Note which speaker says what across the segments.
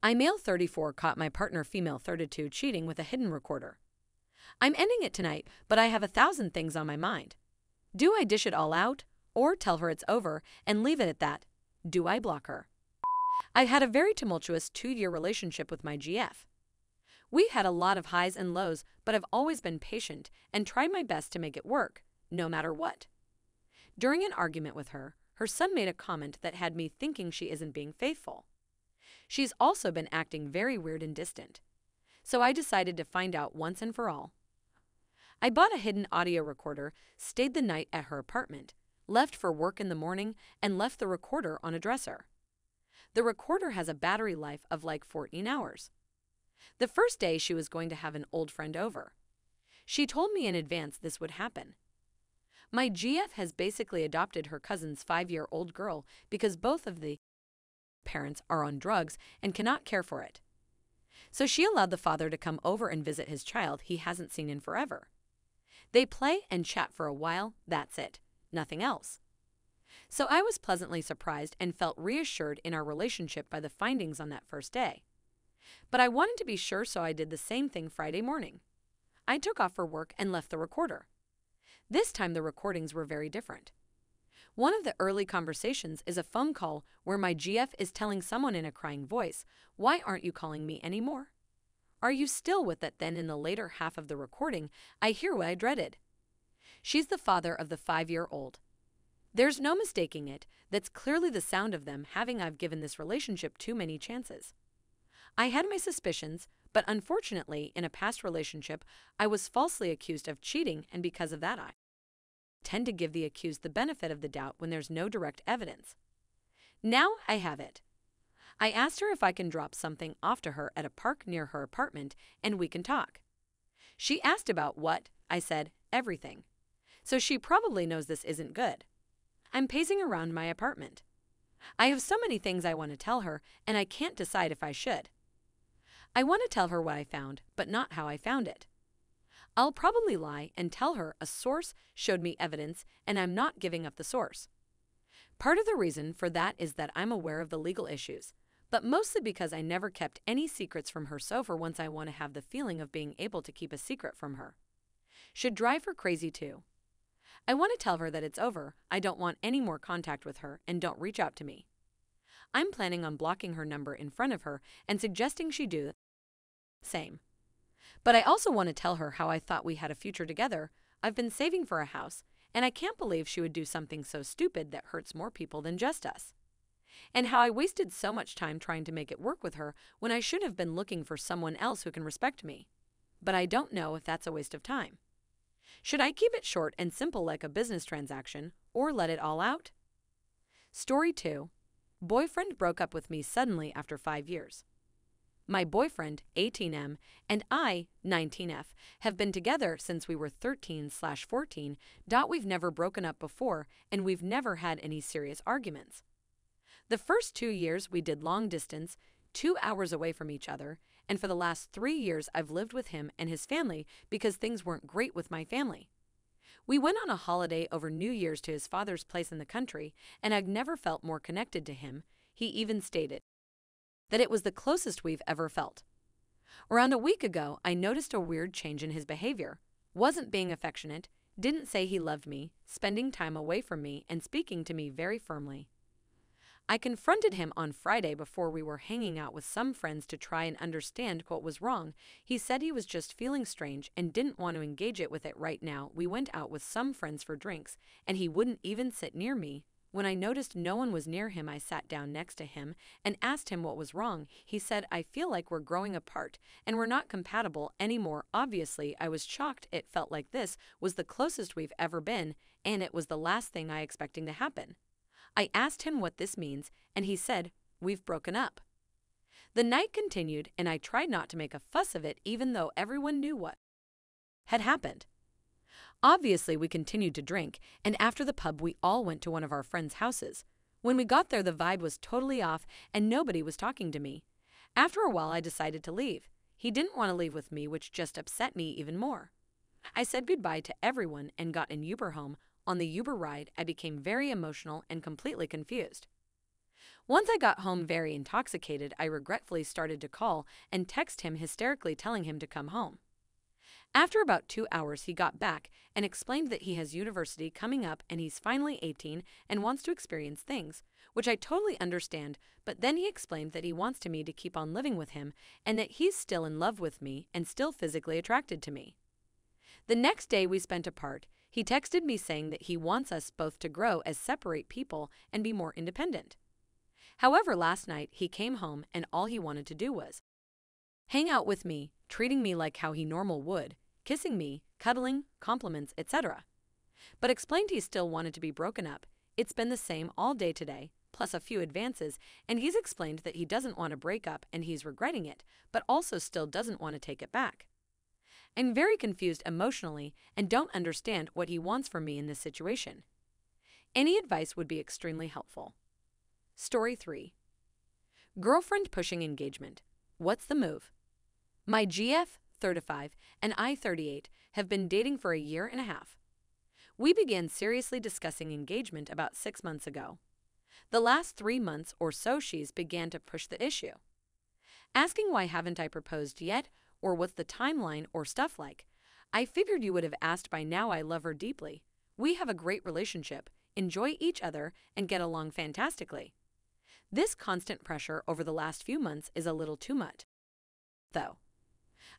Speaker 1: I, male 34, caught my partner, female 32, cheating with a hidden recorder. I'm ending it tonight, but I have 1,000 things on my mind. Do I dish it all out, or tell her it's over and leave it at that? Do I block her? I've had a very tumultuous 2-year relationship with my GF. We had a lot of highs and lows, but I've always been patient and tried my best to make it work, no matter what. During an argument with her, her son made a comment that had me thinking she isn't being faithful. She's also been acting very weird and distant. So I decided to find out once and for all. I bought a hidden audio recorder, stayed the night at her apartment, left for work in the morning, and left the recorder on a dresser. The recorder has a battery life of like 14 hours. The first day she was going to have an old friend over. She told me in advance this would happen. My GF has basically adopted her cousin's 5-year-old girl because both of the parents are on drugs and cannot care for it. So she allowed the father to come over and visit his child he hasn't seen in forever. They play and chat for a while, that's it, nothing else. So I was pleasantly surprised and felt reassured in our relationship by the findings on that first day. But I wanted to be sure, so I did the same thing Friday morning. I took off for work and left the recorder. This time the recordings were very different. One of the early conversations is a phone call where my GF is telling someone in a crying voice, "Why aren't you calling me anymore? Are you still with it?" Then in the later half of the recording, I hear what I dreaded. She's the father of the 5-year-old. There's no mistaking it, that's clearly the sound of them having. I've given this relationship too many chances. I had my suspicions, but unfortunately, in a past relationship, I was falsely accused of cheating, and because of that I tend to give the accused the benefit of the doubt when there's no direct evidence. Now I have it. I asked her if I can drop something off to her at a park near her apartment and we can talk. She asked about what. I said, everything. So she probably knows this isn't good. I'm pacing around my apartment. I have so many things I want to tell her, and I can't decide if I should. I want to tell her what I found, but not how I found it. I'll probably lie and tell her a source showed me evidence and I'm not giving up the source. Part of the reason for that is that I'm aware of the legal issues, but mostly because I never kept any secrets from her, so for once I want to have the feeling of being able to keep a secret from her. Should drive her crazy too. I want to tell her that it's over, I don't want any more contact with her, and don't reach out to me. I'm planning on blocking her number in front of her and suggesting she do the same. But I also want to tell her how I thought we had a future together. I've been saving for a house, and I can't believe she would do something so stupid that hurts more people than just us. And how I wasted so much time trying to make it work with her when I should have been looking for someone else who can respect me. But I don't know if that's a waste of time. Should I keep it short and simple like a business transaction, or let it all out? Story 2. Boyfriend broke up with me suddenly after 5 years. My boyfriend, 18M, and I, 19F, have been together since we were 13/14. We've never broken up before, and we've never had any serious arguments. The first 2 years we did long distance, 2 hours away from each other, and for the last 3 years I've lived with him and his family because things weren't great with my family. We went on a holiday over New Year's to his father's place in the country, and I've never felt more connected to him. He even stated that it was the closest we've ever felt. Around a week ago, I noticed a weird change in his behavior. Wasn't being affectionate, didn't say he loved me, spending time away from me, and speaking to me very firmly. I confronted him on Friday before we were hanging out with some friends to try and understand what was wrong. He said he was just feeling strange and didn't want to engage it with it right now. We went out with some friends for drinks, and he wouldn't even sit near me. When I noticed no one was near him, I sat down next to him and asked him what was wrong. He said, "I feel like we're growing apart and we're not compatible anymore." Obviously, I was shocked. It felt like this was the closest we've ever been, and it was the last thing I expected to happen. I asked him what this means, and he said, "We've broken up." The night continued, and I tried not to make a fuss of it even though everyone knew what had happened. Obviously, we continued to drink, and after the pub we all went to one of our friends' houses. When we got there, the vibe was totally off and nobody was talking to me. After a while, I decided to leave. He didn't want to leave with me, which just upset me even more. I said goodbye to everyone and got an Uber home. On the Uber ride, I became very emotional and completely confused. Once I got home very intoxicated, I regretfully started to call and text him hysterically telling him to come home. After about 2 hours, he got back and explained that he has university coming up and he's finally 18 and wants to experience things, which I totally understand, but then he explained that he wants me to keep on living with him and that he's still in love with me and still physically attracted to me. The next day we spent apart, he texted me saying that he wants us both to grow as separate people and be more independent. However, last night he came home and all he wanted to do was hang out with me, treating me like how he normal would, kissing me, cuddling, compliments, etc. But explained he still wanted to be broken up. It's been the same all day today, plus a few advances, and he's explained that he doesn't want to break up and he's regretting it, but also still doesn't want to take it back. I'm very confused emotionally and don't understand what he wants from me in this situation. Any advice would be extremely helpful. Story 3. Girlfriend pushing engagement. What's the move? My GF, 35, and I, 38, have been dating for a year and a half. We began seriously discussing engagement about 6 months ago. The last 3 months or so she's began to push the issue. Asking why haven't I proposed yet, or what's the timeline or stuff like. I figured you would have asked by now. I love her deeply. We have a great relationship, enjoy each other, and get along fantastically. This constant pressure over the last few months is a little too much, though.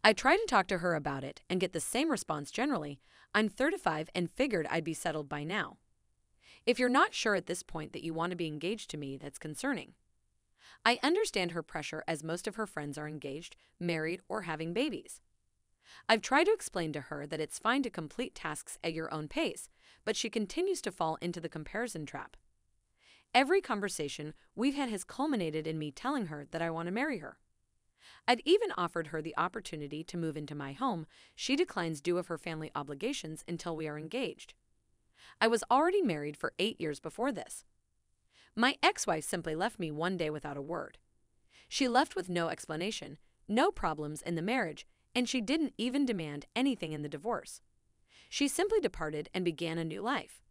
Speaker 1: I tried to talk to her about it and get the same response generally. I'm 35 and figured I'd be settled by now. If you're not sure at this point that you want to be engaged to me, that's concerning. I understand her pressure as most of her friends are engaged, married, or having babies. I've tried to explain to her that it's fine to complete tasks at your own pace, but she continues to fall into the comparison trap. Every conversation we've had has culminated in me telling her that I want to marry her. I'd even offered her the opportunity to move into my home. She declines due of her family obligations until we are engaged. I was already married for 8 years before this. My ex-wife simply left me one day without a word. She left with no explanation, no problems in the marriage, and she didn't even demand anything in the divorce. She simply departed and began a new life.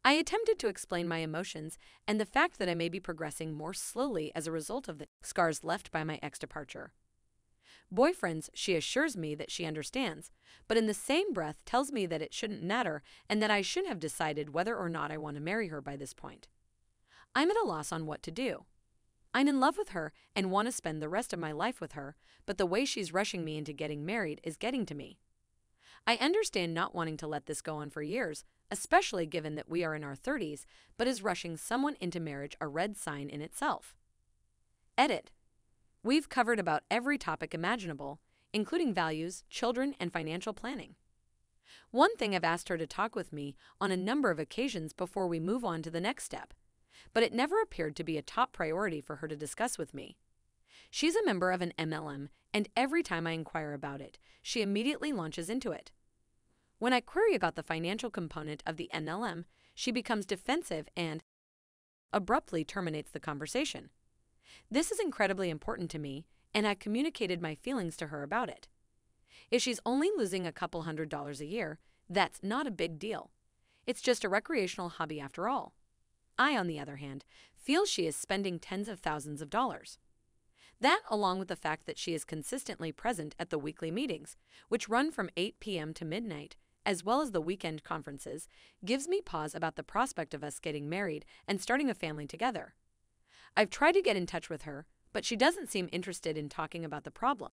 Speaker 1: I attempted to explain my emotions and the fact that I may be progressing more slowly as a result of the scars left by my ex-departure. Boyfriends, she assures me that she understands, but in the same breath tells me that it shouldn't matter and that I should have decided whether or not I want to marry her by this point. I'm at a loss on what to do. I'm in love with her and want to spend the rest of my life with her, but the way she's rushing me into getting married is getting to me. I understand not wanting to let this go on for years, especially given that we are in our 30s, but is rushing someone into marriage a red sign in itself? Edit. We've covered about every topic imaginable, including values, children, and financial planning. One thing I've asked her to talk with me on a number of occasions before we move on to the next step, but it never appeared to be a top priority for her to discuss with me. She's a member of an MLM, and every time I inquire about it, she immediately launches into it. When I query about the financial component of the MLM, she becomes defensive and abruptly terminates the conversation. This is incredibly important to me, and I communicated my feelings to her about it. If she's only losing a couple $100s a year, that's not a big deal. It's just a recreational hobby after all. I, on the other hand, feel she is spending tens of thousands of dollars. That, along with the fact that she is consistently present at the weekly meetings, which run from 8 p.m. to midnight, as well as the weekend conferences, gives me pause about the prospect of us getting married and starting a family together. I've tried to get in touch with her, but she doesn't seem interested in talking about the problem.